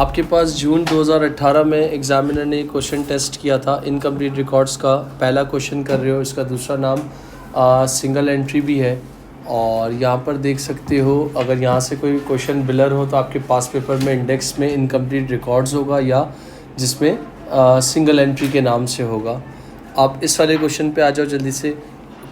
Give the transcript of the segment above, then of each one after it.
आपके पास जून 2018 में एग्ज़ामिनर ने क्वेश्चन टेस्ट किया था इनकम्प्लीट रिकॉर्ड्स का। पहला क्वेश्चन कर रहे हो, इसका दूसरा नाम सिंगल एंट्री भी है। और यहाँ पर देख सकते हो, अगर यहाँ से कोई क्वेश्चन बिलर हो तो आपके पास पेपर में इंडेक्स में इनकम्प्लीट रिकॉर्ड्स होगा या जिसमें सिंगल एंट्री के नाम से होगा। आप इस वाले क्वेश्चन पे आ जाओ जल्दी से।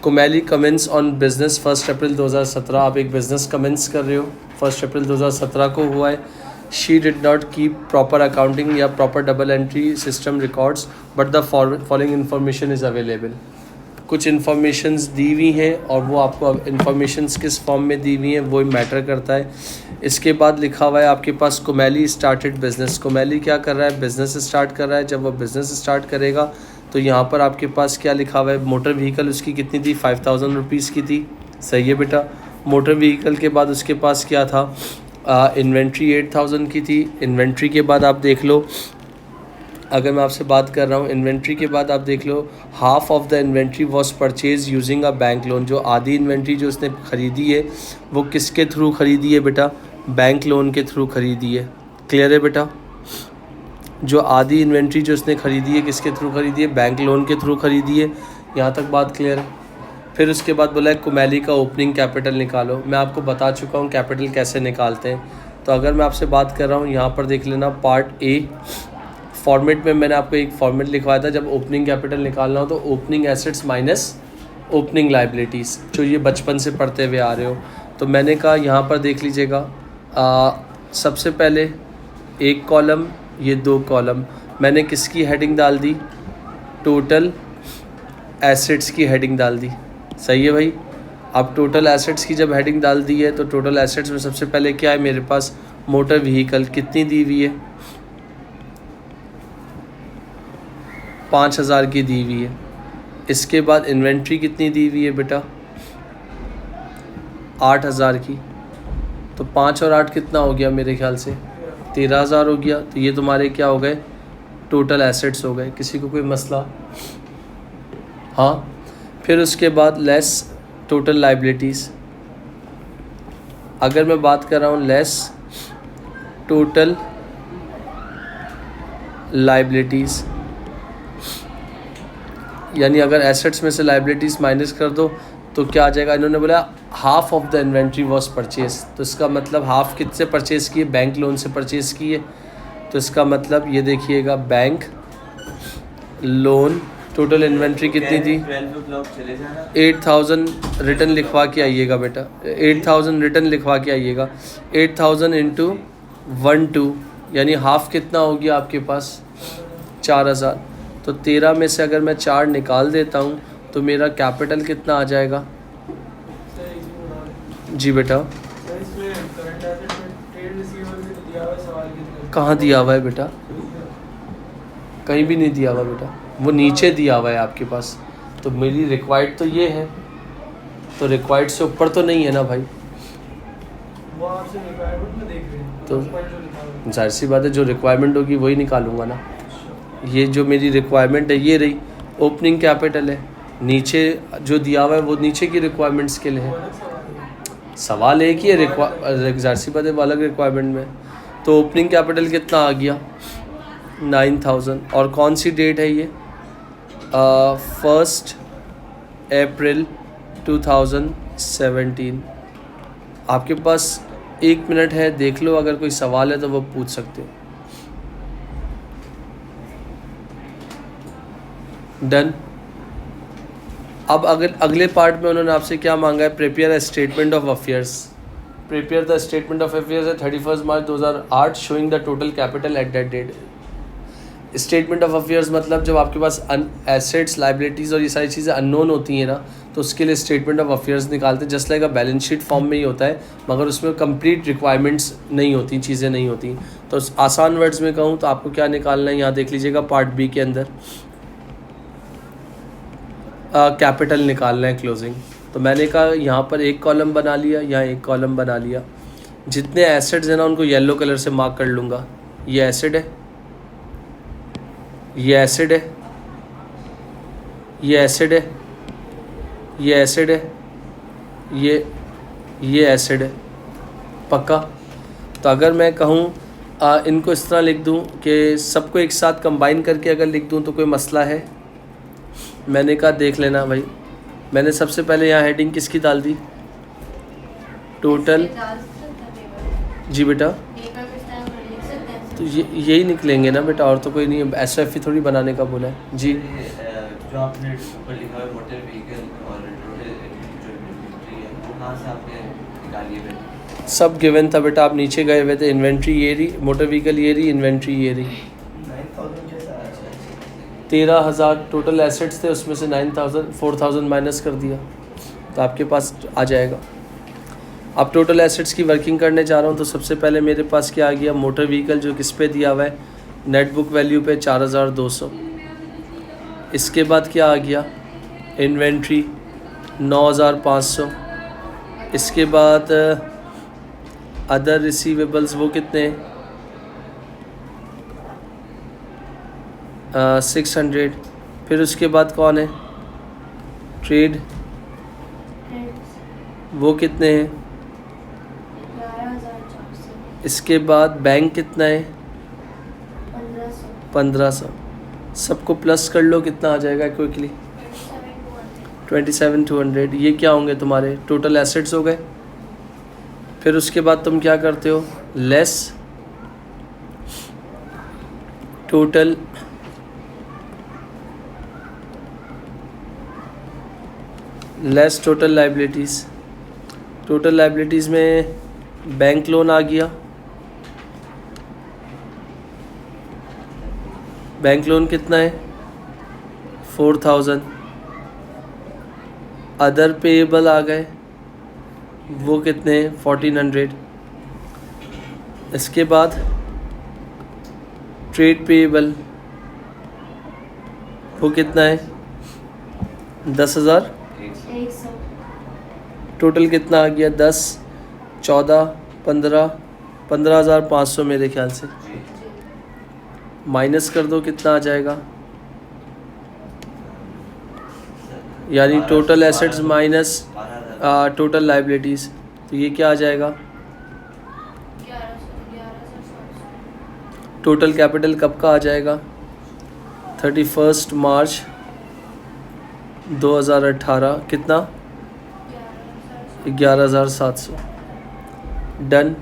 कोमैली कमेंस ऑन बिज़नेस 1 अप्रैल 2017। आप एक बिज़नेस कमेंस कर रहे हो, 1 अप्रैल 2017 को हुआ है। She did not keep proper accounting या proper double entry system records but the following information is available. कुछ इन्फॉर्मेशंस दी हुई हैं और वो आपको इन्फॉर्मेशंस किस फॉर्म में दी हुई हैं वो मैटर करता है। इसके बाद लिखा हुआ है आपके पास कोमैली स्टार्टेड बिज़नेस। कोमैली क्या कर रहा है? बिज़नेस स्टार्ट कर रहा है। जब वो बिज़नेस स्टार्ट करेगा तो यहाँ पर आपके पास क्या लिखा हुआ है? मोटर व्हीकल उसकी कितनी थी? 5000 रुपीज़ की थी। सही है बेटा। मोटर व्हीकल के बाद उसके पास क्या था? इन्वेंट्री 8000 की थी। इन्वेंट्री के बाद आप देख लो, अगर मैं आपसे बात कर रहा हूँ इन्वेंट्री के बाद आप देख लो, half of the inventory was purchase using a bank loan. जो आधी इन्वेंट्री जो उसने ख़रीदी है वो किसके थ्रू ख़रीदी है बेटा? बैंक लोन के थ्रू ख़रीदी है। क्लियर है बेटा? जो आधी इन्वेंट्री जो उसने ख़रीदी है किसके थ्रू ख़रीदी है? बैंक लोन के थ्रू ख़रीदी है। यहाँ तक बात क्लियर है? फिर उसके बाद बोला है कोमैली का ओपनिंग कैपिटल निकालो। मैं आपको बता चुका हूँ कैपिटल कैसे निकालते हैं। तो अगर मैं आपसे बात कर रहा हूँ, यहाँ पर देख लेना पार्ट ए फॉर्मेट में मैंने आपको एक फॉर्मेट लिखवाया था। जब ओपनिंग कैपिटल निकालना हो तो opening assets minus opening liabilities, जो ये बचपन से पढ़ते हुए आ रहे हो। तो मैंने कहा यहाँ पर देख लीजिएगा, सबसे पहले एक कॉलम, ये 2 कॉलम मैंने किसकी हेडिंग डाल दी? टोटल एसेट्स की हेडिंग डाल दी। सही है भाई। अब टोटल एसेट्स की जब हेडिंग डाल दी है तो टोटल एसेट्स में सबसे पहले क्या है मेरे पास? मोटर व्हीकल कितनी दी हुई है? 5000 की दी हुई है। इसके बाद इन्वेंट्री कितनी दी हुई है बेटा? 8000 की। तो 5 और 8 कितना हो गया? मेरे ख्याल से 13000 हो गया। तो ये तुम्हारे क्या हो गए? टोटल एसेट्स हो गए। किसी को कोई मसला? हाँ। फिर उसके बाद लेस टोटल लाइबिलिटीज़। अगर मैं बात कर रहा हूँ लेस टोटल लाइबिलिटीज़, यानी अगर एसेट्स में से लाइबिलिटीज़ माइनस कर दो तो क्या आ जाएगा? इन्होंने बोला half of the inventory was purchase. तो इसका मतलब हाफ किससे परचेज़ की है? बैंक लोन से परचेज़ की है। तो इसका मतलब ये देखिएगा, बैंक लोन। टोटल इन्वेंट्री कितनी थी? 8000 रिटर्न लिखवा के आइएगा बेटा। 8000 रिटर्न लिखवा के आइएगा। 8000 इंटू 12, यानी हाफ कितना हो गया आपके पास? 4000। तो 13 में से अगर मैं 4 निकाल देता हूँ तो मेरा कैपिटल कितना आ जाएगा? जी बेटा। कहाँ दिया हुआ है बेटा? कहीं भी नहीं दिया हुआ बेटा, वो नीचे दिया हुआ है आपके पास। तो मेरी रिक्वायर्ड तो ये है, तो रिक्वायर्ड से ऊपर तो नहीं है ना भाई। वो आपसे रिक्वायरमेंट में देख रहे हैं तो जाहिर सी बात है, जो रिक्वायरमेंट होगी वही निकालूंगा ना। ये जो मेरी रिक्वायरमेंट है ये रही, ओपनिंग कैपिटल है। नीचे जो दिया हुआ है वो नीचे की रिक्वायरमेंट्स के लिए है। सवाल एक ही है, जाहिर सी बात है वो अलग रिक्वायरमेंट में। तो ओपनिंग कैपिटल कितना आ गया? 9000। और कौन सी डेट है ये? 1 अप्रैल 2017। आपके पास 1 मिनट है, देख लो, अगर कोई सवाल है तो वो पूछ सकते हो। डन। अब अगले पार्ट में उन्होंने आपसे क्या मांगा है? Prepare a statement of affairs. Prepare the statement of affairs है 31 March 2008 showing the total capital at that date. Statement of affairs मतलब जब आपके पास एसेट्स, लाइबिलिटीज़ और ये सारी चीज़ें अननोन होती हैं ना, तो उसके लिए स्टेटमेंट ऑफ अफेयर्स निकालते हैं। Just like a balance sheet form में ही होता है, मगर उसमें कंप्लीट रिक्वायरमेंट्स नहीं होती, चीज़ें नहीं होती। तो आसान वर्ड्स में कहूँ तो आपको क्या निकालना है, यहाँ देख लीजिएगा पार्ट बी के अंदर कैपिटल निकालना है, क्लोजिंग। तो मैंने कहा यहाँ पर एक कॉलम बना लिया, यहाँ एक कॉलम बना लिया। जितने एसेट्स हैं ना उनको येलो कलर से मार्क कर लूँगा। ये एसेट है, ये एसिड है, ये एसिड है, ये एसिड है, ये एसिड है। पक्का? तो अगर मैं कहूँ इनको इस तरह लिख दूं कि सबको एक साथ कंबाइन करके अगर लिख दूं तो कोई मसला है? मैंने कहा देख लेना भाई। मैंने सबसे पहले यहाँ हेडिंग किसकी डाल दी? टोटल। जी बेटा, तो ये यही निकलेंगे ना बेटा, और तो कोई नहीं है। SFE थोड़ी बनाने का बोला है जी। जो आपने ऊपर लिखा है मोटर व्हीकल और टोटल जो इन्वेंट्री है वो कहाँ से आपने निकाली है? सब गिवन था बेटा, आप नीचे गए हुए थे। इन्वेंट्री ये रही, मोटर व्हीकल ये रही, इन्वेंट्री ये रही। 9000 जैसा। 13,000 टोटल एसेट्स थे, उसमें से 4,000 माइनस कर दिया तो आपके पास आ जाएगा। अब टोटल एसेट्स की वर्किंग करने जा रहा हूँ तो सबसे पहले मेरे पास क्या आ गया? मोटर व्हीकल जो किस पे दिया हुआ है? नेट बुक वैल्यू पे 4,200। इसके बाद क्या आ गया? इन्वेंट्री 9,500। इसके बाद अदर रिसीवेबल्स वो कितने? 600। फिर उसके बाद कौन है? ट्रेड, वो कितने हैं? 11,400। इसके बाद बैंक कितना है? 1500। 1500। सबको प्लस कर लो, कितना आ जाएगा क्विकली? 27,200। ये क्या होंगे तुम्हारे टोटल एसेट्स हो गए। फिर उसके बाद तुम क्या करते हो? Less total liabilities. Total liabilities में बैंक लोन आ गया। बैंक लोन कितना है? 4,000। अदर पेएबल आ गए, वो कितने हैं? 1,400। इसके बाद ट्रेड पेएबल, वो कितना है? 10,000। 100। टोटल कितना आ गया? 10, 14, 15,500 मेरे ख्याल से। माइनस कर दो, कितना आ जाएगा? यानी total assets minus total liabilities, तो ये क्या आ जाएगा? 11,700। टोटल कैपिटल कब का आ जाएगा? 31 मार्च 2018। कितना? 11,700। डन।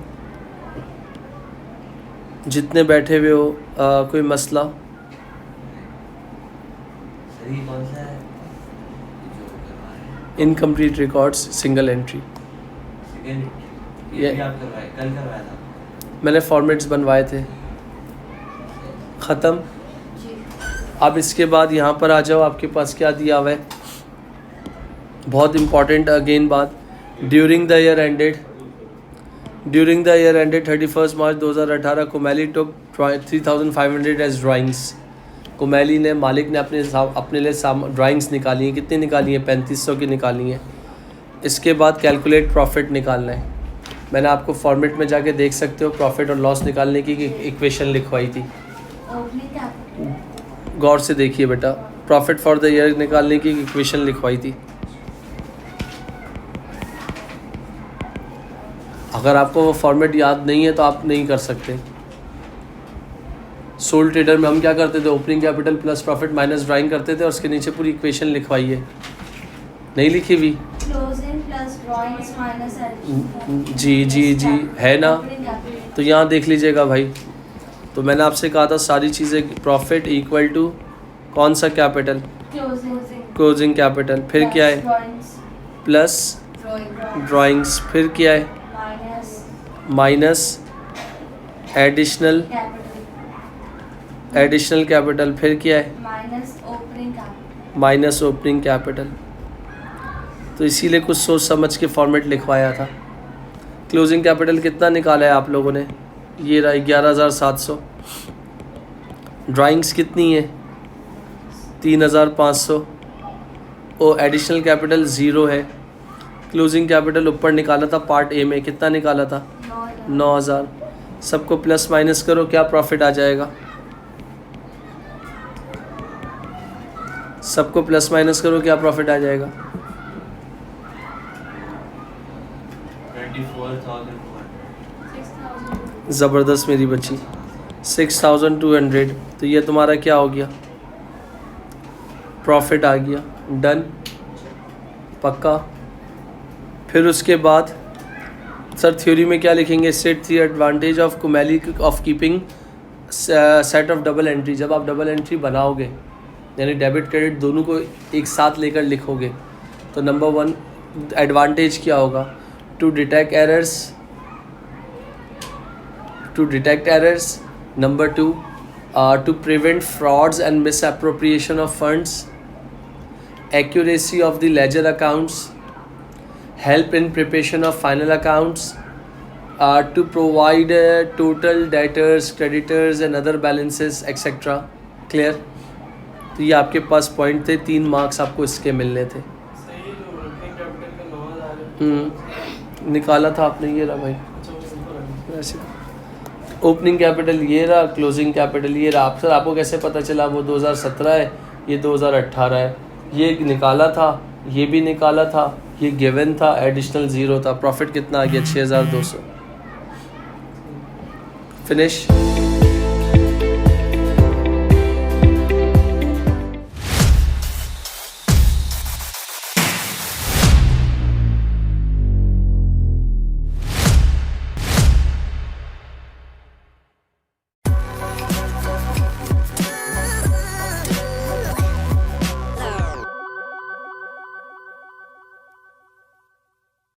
जितने बैठे हुए हो कोई मसला? सही कौन सा है जो करवा रहे हैं? Incomplete records single entry. Second ये- भी आप करवाए, कल करवाया था? मैंने फॉर्मेट्स बनवाए थे। ख़त्म। जी। अब इसके बाद यहाँ पर आ जाओ, आपके पास क्या दिया हुआ है? बहुत इम्पॉर्टेंट अगेन बात। During the year ended 31 March 2018 Komali took 3,500 as drawings. Komali ने, मालिक ने अपने लिए ड्राइंग्स निकाली हैं। कितनी निकाली हैं? 3,500 की निकाली हैं। इसके बाद कैलकुलेट प्रॉफिट निकालना है। मैंने आपको फॉर्मेट में जाके देख सकते हो, प्रॉफिट और लॉस निकालने की इक्वेशन लिखवाई थी। Opening capital. गौर से देखिए बेटा, प्रॉफिट फॉर द ईयर निकालने की इक्वेशन लिखवाई थी। अगर आपको वो फॉर्मेट याद नहीं है तो आप नहीं कर सकते। सोल ट्रेडर में हम क्या करते थे? Opening capital plus profit minus drawing करते थे और उसके नीचे पूरी इक्वेशन लिखवाई है। नहीं लिखी हुई? Closing plus drawings minus addition. जी है ना। तो यहाँ देख लीजिएगा भाई। तो मैंने आपसे कहा था सारी चीज़ें, प्रॉफिट इक्वल टू कौन सा कैपिटल? Closing capital. फिर क्या है? Plus drawings. फिर क्या है? Minus additional capital. फिर क्या है? Minus opening capital. तो इसीलिए कुछ सोच समझ के फॉर्मेट लिखवाया था। क्लोजिंग कैपिटल कितना निकाला है आप लोगों ने? ये रहा 11,700। ड्राइंग्स कितनी है? 3,500। ओ एडिशनल कैपिटल 0 है। क्लोजिंग कैपिटल ऊपर निकाला था पार्ट ए में, कितना निकाला था? 9,000। सबको प्लस माइनस करो, क्या प्रॉफिट आ जाएगा? सबको प्लस माइनस करो, क्या प्रॉफिट आ जाएगा? 24,400। ज़बरदस्त मेरी बच्ची, 6200। तो ये तुम्हारा क्या हो गया, प्रॉफिट आ गया। डन, पक्का। फिर उसके बाद सर थ्योरी में क्या लिखेंगे, state the advantage of Komali of keeping set of double entry. जब आप डबल एंट्री बनाओगे यानी डेबिट क्रेडिट दोनों को एक साथ लेकर लिखोगे तो नंबर 1 एडवांटेज क्या होगा, to detect errors, number 2 to prevent frauds and misappropriation of funds, accuracy of the ledger accounts, help in preparation of final accounts, to provide total debtors, creditors and other balances etc. Clear? तो ये आपके पास point थे, 3 marks आपको इसके मिलने थे। सही जो वर्किंग कैपिटल का 9000 निकाला था आपने, ये रहा भाई। अच्छा वो सिंपल है। ऐसे ओपनिंग कैपिटल ये रहा, क्लोजिंग कैपिटल ये रहा। आप सर आपको कैसे पता चला, वो 2017 है, ये 2018 है। ये निकाला था, ये भी निकाला था, ये गिवन था, एडिशनल 0 था। प्रॉफिट कितना आ गया, 6200। फिनिश।